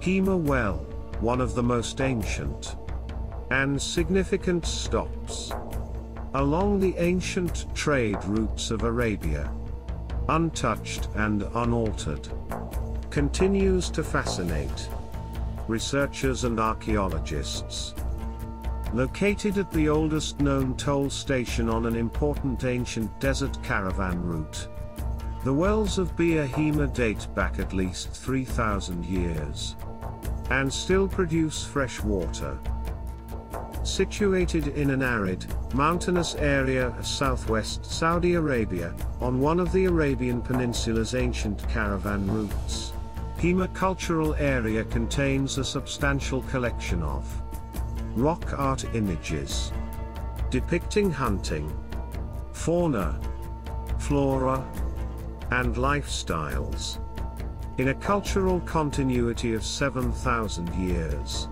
Hima Well, one of the most ancient and significant stops along the ancient trade routes of Arabia, untouched and unaltered, continues to fascinate researchers and archaeologists. Located at the oldest known toll station on an important ancient desert caravan route, the wells of Bir Hima date back at least 3,000 years and still produce fresh water. Situated in an arid, mountainous area of southwest Saudi Arabia, on one of the Arabian Peninsula's ancient caravan routes, Hima Cultural Area contains a substantial collection of rock art images depicting hunting, fauna, flora, and lifestyles in a cultural continuity of 7,000 years.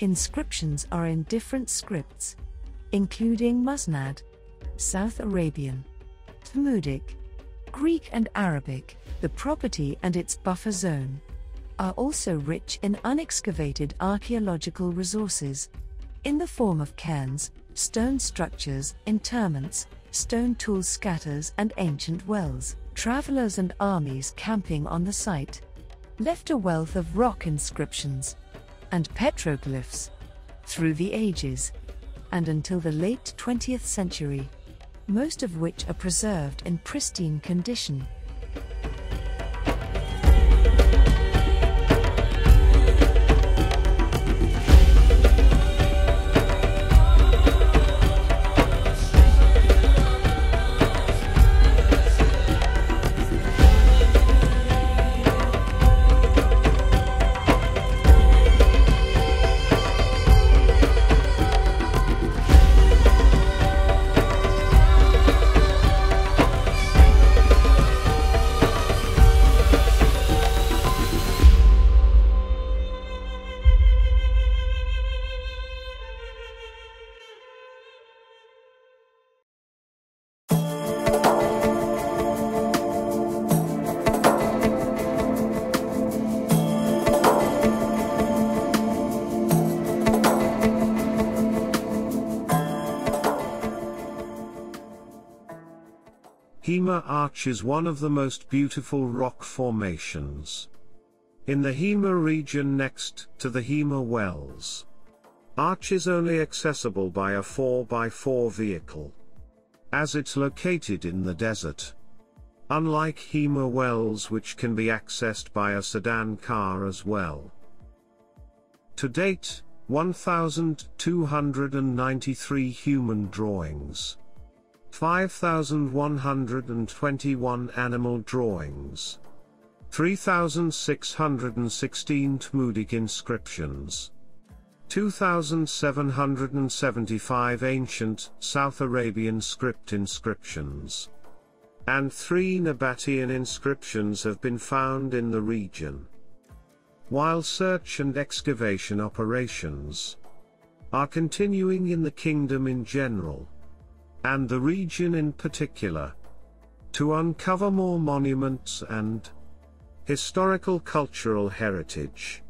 Inscriptions are in different scripts, including Musnad, South-Arabian, Thamudic, Greek and Arabic. The property and its buffer zone are also rich in unexcavated archaeological resources, in the form of cairns, stone structures, interments, stone tool scatters and ancient wells. Travelers and armies camping on the site left a wealth of rock inscriptions and petroglyphs through the ages and until the late 20th century, most of which are preserved in pristine condition. Hima Arch is one of the most beautiful rock formations in the Hima region next to the Hima Wells. Arch is only accessible by a 4x4 vehicle, as it's located in the desert, unlike Hima Wells, which can be accessed by a sedan car as well. To date, 1,293 human drawings, 5,121 animal drawings, 3,616 Thamudic inscriptions, 2,775 ancient South-Arabian script inscriptions, and 3 Nabatean inscriptions have been found in the region. While search and excavation operations are continuing in the kingdom in general, and the region in particular, to uncover more monuments and historical cultural heritage.